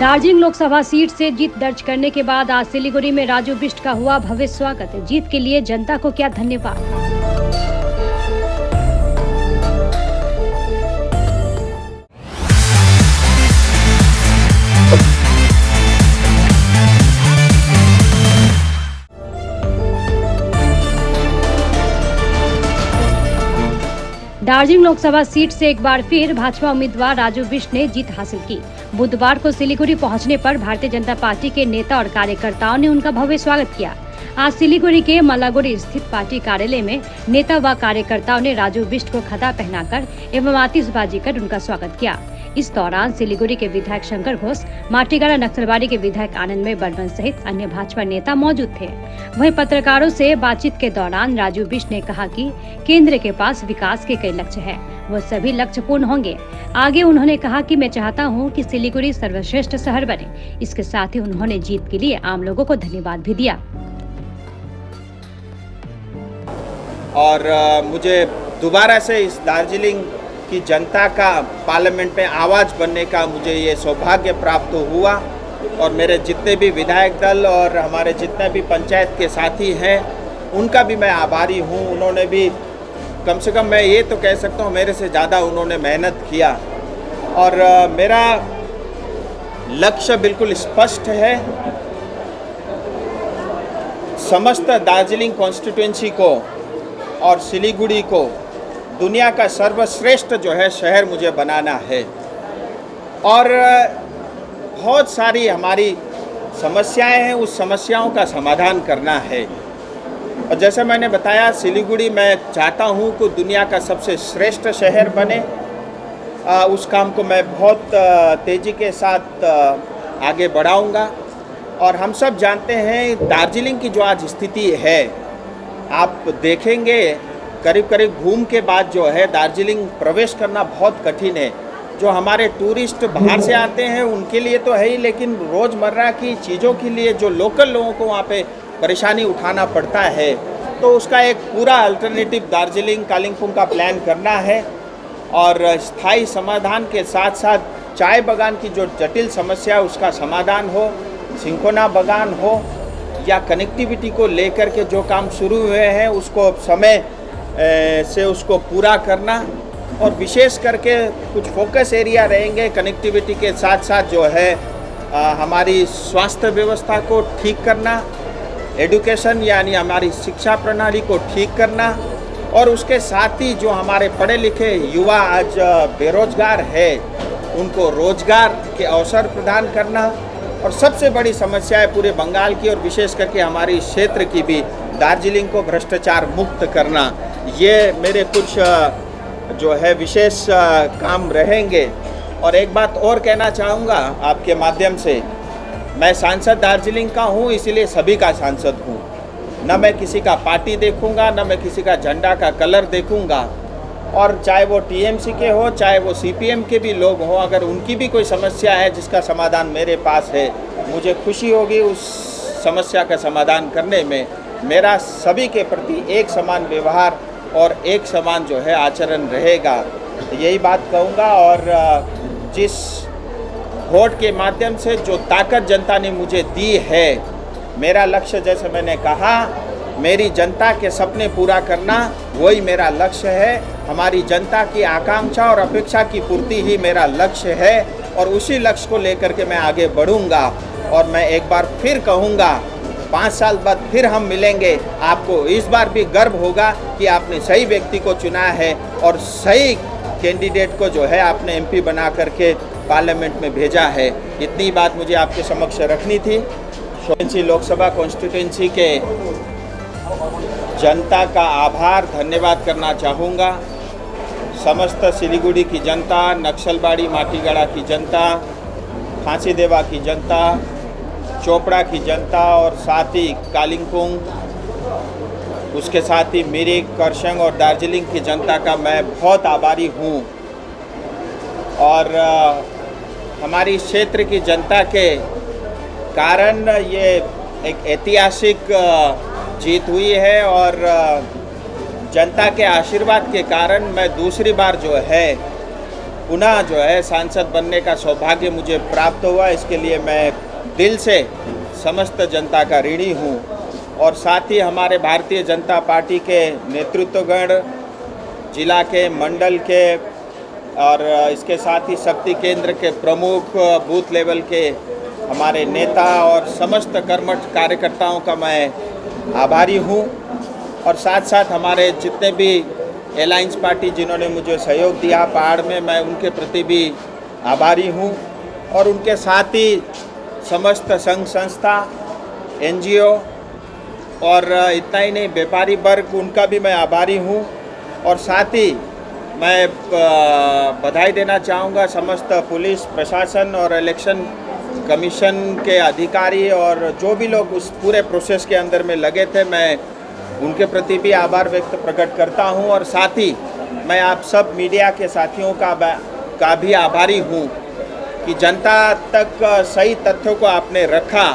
Darjeeling Lok Sabha seat से जीत दर्ज करने के बाद आज सिलीगुड़ी में राजू बिष्ट का हुआ भव्य स्वागत। जीत के लिए जनता को किया धन्यवाद। दार्जिलिंग लोकसभा सीट से एक बार फिर भाजपा उम्मीदवार राजू बिष्ट ने जीत हासिल की। बुधवार को सिलीगुड़ी पहुंचने पर भारतीय जनता पार्टी के नेता और कार्यकर्ताओं ने उनका भव्य स्वागत किया। आज सिलीगुड़ी के मल्लागुड़ी स्थित पार्टी कार्यालय में नेता व कार्यकर्ताओं ने राजू बिष्ट को खदा पहनाकर एवं आतिशबाजी कर उनका स्वागत किया। इस दौरान सिलीगुड़ी के विधायक शंकर घोष, माटीगाड़ा नक्सलबाड़ी के विधायक आनंदमय बर्मन सहित अन्य भाजपा नेता मौजूद थे। वहीं पत्रकारों से बातचीत के दौरान राजू बिष्ट ने कहा कि केंद्र के पास विकास के कई लक्ष्य हैं, वो सभी लक्ष्य पूर्ण होंगे। आगे उन्होंने कहा कि मैं चाहता हूं कि सिलीगुड़ी सर्वश्रेष्ठ शहर बने। इसके साथ ही उन्होंने जीत के लिए आम लोगों को धन्यवाद भी दिया। और मुझे दोबारा से इस दार्जिलिंग की जनता का पार्लियामेंट में आवाज़ बनने का मुझे ये सौभाग्य प्राप्त हुआ। और मेरे जितने भी विधायक दल और हमारे जितने भी पंचायत के साथी हैं उनका भी मैं आभारी हूँ। उन्होंने भी कम से कम मैं ये तो कह सकता हूँ मेरे से ज़्यादा उन्होंने मेहनत किया। और मेरा लक्ष्य बिल्कुल स्पष्ट है। समस्त दार्जिलिंग कॉन्स्टिट्यूएंसी को और सिलीगुड़ी को दुनिया का सर्वश्रेष्ठ जो है शहर मुझे बनाना है। और बहुत सारी हमारी समस्याएं हैं, उस समस्याओं का समाधान करना है। और जैसे मैंने बताया, सिलीगुड़ी मैं चाहता हूं कि दुनिया का सबसे श्रेष्ठ शहर बने। उस काम को मैं बहुत तेज़ी के साथ आगे बढ़ाऊंगा। और हम सब जानते हैं दार्जिलिंग की जो आज स्थिति है, आप देखेंगे करीब करीब घूम के बाद जो है दार्जिलिंग प्रवेश करना बहुत कठिन है। जो हमारे टूरिस्ट बाहर से आते हैं उनके लिए तो है ही, लेकिन रोज़मर्रा की चीज़ों के लिए जो लोकल लोगों को वहाँ पे परेशानी उठाना पड़ता है, तो उसका एक पूरा अल्टरनेटिव दार्जिलिंग कालिम्पोंग का प्लान करना है। और स्थायी समाधान के साथ साथ चाय बागान की जो जटिल समस्या है उसका समाधान हो, सिंकोना बागान हो, या कनेक्टिविटी को लेकर के जो काम शुरू हुए हैं उसको समय से उसको पूरा करना। और विशेष करके कुछ फोकस एरिया रहेंगे कनेक्टिविटी के साथ साथ जो है हमारी स्वास्थ्य व्यवस्था को ठीक करना, एडुकेशन यानी हमारी शिक्षा प्रणाली को ठीक करना, और उसके साथ ही जो हमारे पढ़े लिखे युवा आज बेरोजगार है उनको रोजगार के अवसर प्रदान करना। और सबसे बड़ी समस्या है पूरे बंगाल की और विशेष करके हमारी क्षेत्र की भी, दार्जिलिंग को भ्रष्टाचार मुक्त करना। ये मेरे कुछ जो है विशेष काम रहेंगे। और एक बात और कहना चाहूँगा आपके माध्यम से, मैं सांसद दार्जिलिंग का हूँ, इसीलिए सभी का सांसद हूँ। न मैं किसी का पार्टी देखूँगा, न मैं किसी का झंडा का कलर देखूँगा। और चाहे वो टीएमसी के हो, चाहे वो सीपीएम के भी लोग हों, अगर उनकी भी कोई समस्या है जिसका समाधान मेरे पास है, मुझे खुशी होगी उस समस्या का समाधान करने में। मेरा सभी के प्रति एक समान व्यवहार और एक समान जो है आचरण रहेगा, यही बात कहूँगा। और जिस वोट के माध्यम से जो ताकत जनता ने मुझे दी है, मेरा लक्ष्य जैसे मैंने कहा, मेरी जनता के सपने पूरा करना वही मेरा लक्ष्य है। हमारी जनता की आकांक्षा और अपेक्षा की पूर्ति ही मेरा लक्ष्य है और उसी लक्ष्य को लेकर के मैं आगे बढ़ूंगा। और मैं एक बार फिर कहूंगा, 5 साल बाद फिर हम मिलेंगे। आपको इस बार भी गर्व होगा कि आपने सही व्यक्ति को चुना है और सही कैंडिडेट को जो है आपने एमपी बना करके पार्लियामेंट में भेजा है। इतनी बात मुझे आपके समक्ष रखनी थी। लोकसभा कॉन्स्टिट्यूएंसी के जनता का आभार धन्यवाद करना चाहूँगा। समस्त सिलीगुड़ी की जनता, नक्सलबाड़ी माटीगाड़ा की जनता, फांसीदेवा की जनता, चोपड़ा की जनता और साथ ही कालिम्पोंग, उसके साथ ही मिरिक, करसंग और दार्जिलिंग की जनता का मैं बहुत आभारी हूँ। और हमारी क्षेत्र की जनता के कारण ये एक ऐतिहासिक जीत हुई है और जनता के आशीर्वाद के कारण मैं दूसरी बार जो है पुनः जो है सांसद बनने का सौभाग्य मुझे प्राप्त हुआ। इसके लिए मैं दिल से समस्त जनता का ऋणी हूँ। और साथ ही हमारे भारतीय जनता पार्टी के नेतृत्वगण, जिला के, मंडल के और इसके साथ ही शक्ति केंद्र के प्रमुख, बूथ लेवल के हमारे नेता और समस्त कर्मठ कार्यकर्ताओं का मैं आभारी हूँ। और साथ साथ हमारे जितने भी अलायंस पार्टी जिन्होंने मुझे सहयोग दिया पहाड़ में, मैं उनके प्रति भी आभारी हूँ। और उनके साथ ही समस्त संघ संस्था, NGO और इतना ही नहीं, व्यापारी वर्ग, उनका भी मैं आभारी हूँ। और साथ ही मैं बधाई देना चाहूँगा समस्त पुलिस प्रशासन और इलेक्शन कमीशन के अधिकारी और जो भी लोग उस पूरे प्रोसेस के अंदर में लगे थे, मैं उनके प्रति भी आभार व्यक्त प्रकट करता हूँ। और साथ ही मैं आप सब मीडिया के साथियों का भी आभारी हूँ कि जनता तक सही तथ्यों को आपने रखा।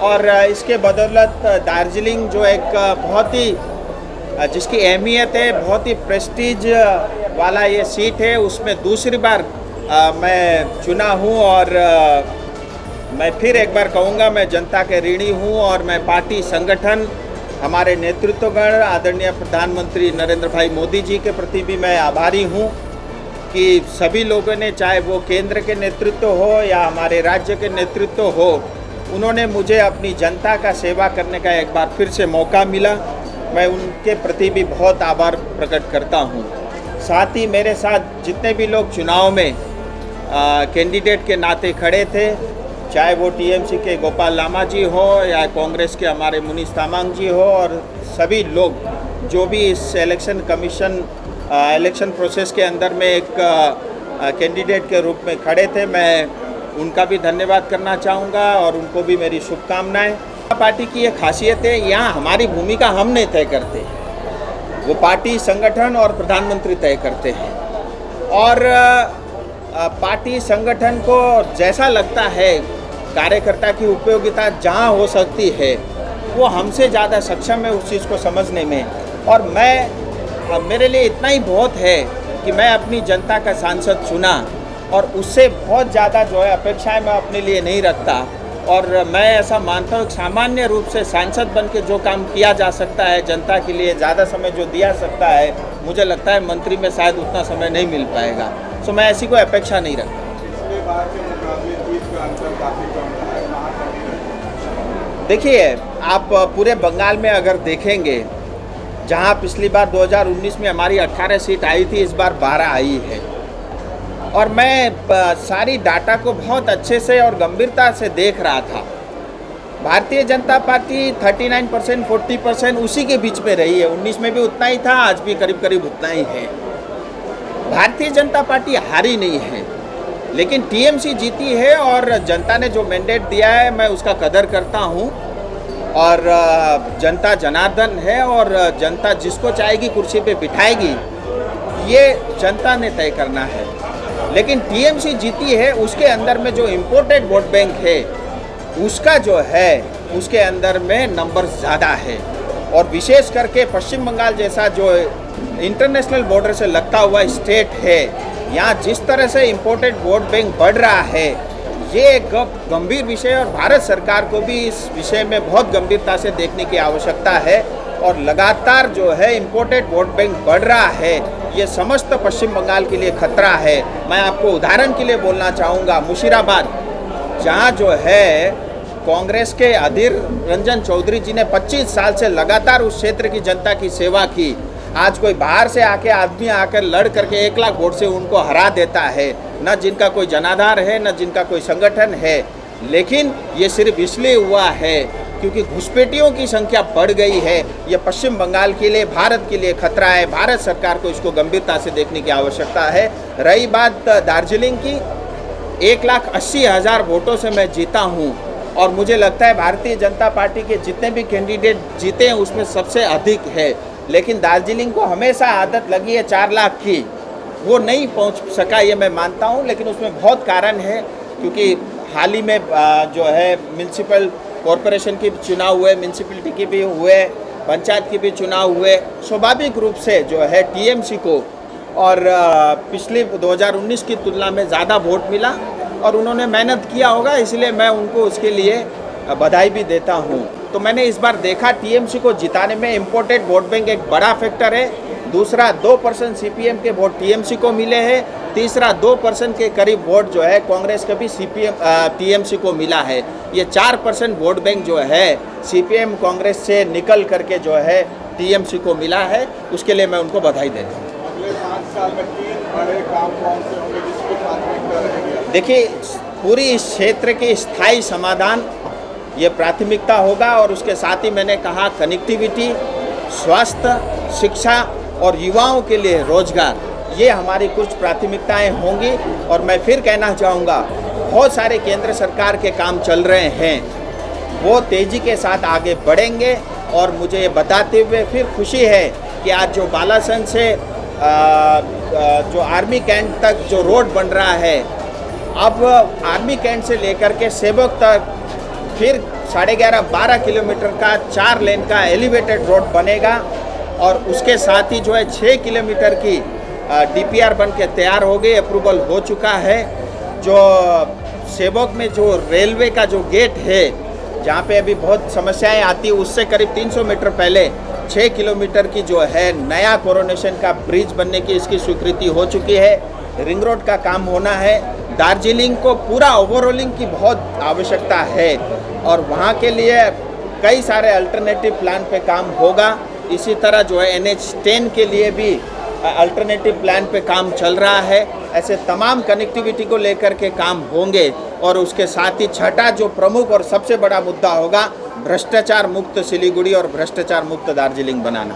और इसके बदौलत दार्जिलिंग जो एक बहुत ही जिसकी अहमियत है, बहुत ही प्रेस्टीज वाला ये सीट है, उसमें दूसरी बार मैं चुना हूँ। और मैं फिर एक बार कहूँगा, मैं जनता के ऋणी हूँ। और मैं पार्टी, संगठन, हमारे नेतृत्वगण, आदरणीय प्रधानमंत्री नरेंद्र भाई मोदी जी के प्रति भी मैं आभारी हूँ कि सभी लोगों ने, चाहे वो केंद्र के नेतृत्व हो या हमारे राज्य के नेतृत्व हो, उन्होंने मुझे अपनी जनता का सेवा करने का एक बार फिर से मौका मिला। मैं उनके प्रति भी बहुत आभार प्रकट करता हूँ। साथ ही मेरे साथ जितने भी लोग चुनाव में कैंडिडेट के नाते खड़े थे, चाहे वो TMC के गोपाल लामा जी हो या कांग्रेस के हमारे मुनीश तामांग जी हो, और सभी लोग जो भी इस इलेक्शन कमीशन इलेक्शन प्रोसेस के अंदर में एक कैंडिडेट के रूप में खड़े थे, मैं उनका भी धन्यवाद करना चाहूँगा और उनको भी मेरी शुभकामनाएं। पार्टी की ये खासियत है, यहाँ हमारी भूमिका हम नहीं तय करते, वो पार्टी, संगठन और प्रधानमंत्री तय करते हैं। और पार्टी संगठन को जैसा लगता है कार्यकर्ता की उपयोगिता जहाँ हो सकती है, वो हमसे ज़्यादा सक्षम है उस चीज़ को समझने में। और मेरे लिए इतना ही बहुत है कि मैं अपनी जनता का सांसद चुना और उससे बहुत ज़्यादा जो है अपेक्षाएं मैं अपने लिए नहीं रखता। और मैं ऐसा मानता हूँ कि सामान्य रूप से सांसद बन के जो काम किया जा सकता है, जनता के लिए ज़्यादा समय जो दिया सकता है, मुझे लगता है मंत्री में शायद उतना समय नहीं मिल पाएगा। सो मैं ऐसी कोई अपेक्षा नहीं रखता। देखिए, आप पूरे बंगाल में अगर देखेंगे, जहाँ पिछली बार 2019 में हमारी 18 सीट आई थी, इस बार 12 आई है। और मैं सारी डाटा को बहुत अच्छे से और गंभीरता से देख रहा था। भारतीय जनता पार्टी 39%, 40% उसी के बीच में रही है। 19 में भी उतना ही था, आज भी करीब करीब उतना ही है। भारतीय जनता पार्टी हारी नहीं है, लेकिन TMC जीती है। और जनता ने जो मैंडेट दिया है, मैं उसका कदर करता हूँ। और जनता जनार्दन है और जनता जिसको चाहेगी कुर्सी पे बिठाएगी, ये जनता ने तय करना है। लेकिन TMC जीती है, उसके अंदर में जो इम्पोर्टेड वोट बैंक है, उसका जो है उसके अंदर में नंबर ज़्यादा है। और विशेष करके पश्चिम बंगाल जैसा जो इंटरनेशनल बॉर्डर से लगता हुआ स्टेट है, यहाँ जिस तरह से इम्पोर्टेड वोट बैंक बढ़ रहा है, ये एक गंभीर विषय है। और भारत सरकार को भी इस विषय में बहुत गंभीरता से देखने की आवश्यकता है। और लगातार जो है इम्पोर्टेड वोट बैंक बढ़ रहा है, ये समस्त पश्चिम बंगाल के लिए खतरा है। मैं आपको उदाहरण के लिए बोलना चाहूँगा, मुशीराबाद, जहाँ जो है कांग्रेस के अधीर रंजन चौधरी जी ने 25 साल से लगातार उस क्षेत्र की जनता की सेवा की। आज कोई बाहर से आके आदमी आकर लड़ करके 1 लाख वोट से उनको हरा देता है। न जिनका कोई जनाधार है, न जिनका कोई संगठन है। लेकिन ये सिर्फ इसलिए हुआ है क्योंकि घुसपैठियों की संख्या बढ़ गई है। ये पश्चिम बंगाल के लिए, भारत के लिए खतरा है। भारत सरकार को इसको गंभीरता से देखने की आवश्यकता है। रही बात दार्जिलिंग की, 1,80,000 वोटों से मैं जीता हूँ। और मुझे लगता है भारतीय जनता पार्टी के जितने भी कैंडिडेट जीते हैं उसमें सबसे अधिक है। लेकिन दार्जिलिंग को हमेशा आदत लगी है 4 लाख की, वो नहीं पहुंच सका, ये मैं मानता हूं। लेकिन उसमें बहुत कारण है, क्योंकि हाल ही में जो है म्यूनसिपल कॉरपोरेशन के चुनाव हुए, म्यूनसिपलिटी के भी हुए, पंचायत के भी चुनाव हुए। स्वाभाविक रूप से जो है TMC को और पिछले 2019 की तुलना में ज़्यादा वोट मिला और उन्होंने मेहनत किया होगा, इसलिए मैं उनको उसके लिए बधाई भी देता हूँ। तो मैंने इस बार देखा टीएमसी को जिताने में इम्पोर्टेड वोट बैंक एक बड़ा फैक्टर है। दूसरा 2% सीपीएम के वोट टीएमसी को मिले हैं। तीसरा 2% के करीब वोट जो है कांग्रेस के भी टीएमसी को मिला है। ये 4% वोट बैंक जो है सीपीएम कांग्रेस से निकल करके जो है टीएमसी को मिला है, उसके लिए मैं उनको बधाई देता हूँ। अगले 5 साल में 3 बड़े काम कौन से होंगे जिसकी प्राथमिकता रहेगी? देखिए, पूरी इस क्षेत्र के स्थायी समाधान ये प्राथमिकता होगा और उसके साथ ही मैंने कहा कनेक्टिविटी, स्वास्थ्य, शिक्षा और युवाओं के लिए रोजगार, ये हमारी कुछ प्राथमिकताएं होंगी। और मैं फिर कहना चाहूँगा, बहुत सारे केंद्र सरकार के काम चल रहे हैं, वो तेज़ी के साथ आगे बढ़ेंगे। और मुझे ये बताते हुए फिर खुशी है कि आज जो बालासन से जो आर्मी कैंट तक जो रोड बन रहा है, अब आर्मी कैंट से लेकर के सेवक तक फिर 11.5-12 किलोमीटर का 4 लेन का एलिवेटेड रोड बनेगा। और उसके साथ ही जो है 6 किलोमीटर की डीपीआर बन के तैयार हो गई, अप्रूवल हो चुका है। जो सेवक में जो रेलवे का जो गेट है, जहाँ पे अभी बहुत समस्याएं आती है, उससे करीब 300 मीटर पहले 6 किलोमीटर की जो है नया कोरोनेशन का ब्रिज बनने की इसकी स्वीकृति हो चुकी है। रिंग रोड का काम होना है। दार्जिलिंग को पूरा ओवरऑलिंग की बहुत आवश्यकता है और वहाँ के लिए कई सारे अल्टरनेटिव प्लान पे काम होगा। इसी तरह जो है NH10 के लिए भी अल्टरनेटिव प्लान पे काम चल रहा है। ऐसे तमाम कनेक्टिविटी को लेकर के काम होंगे। और उसके साथ ही छठा जो प्रमुख और सबसे बड़ा मुद्दा होगा, भ्रष्टाचार मुक्त सिलीगुड़ी और भ्रष्टाचार मुक्त दार्जिलिंग बनाना।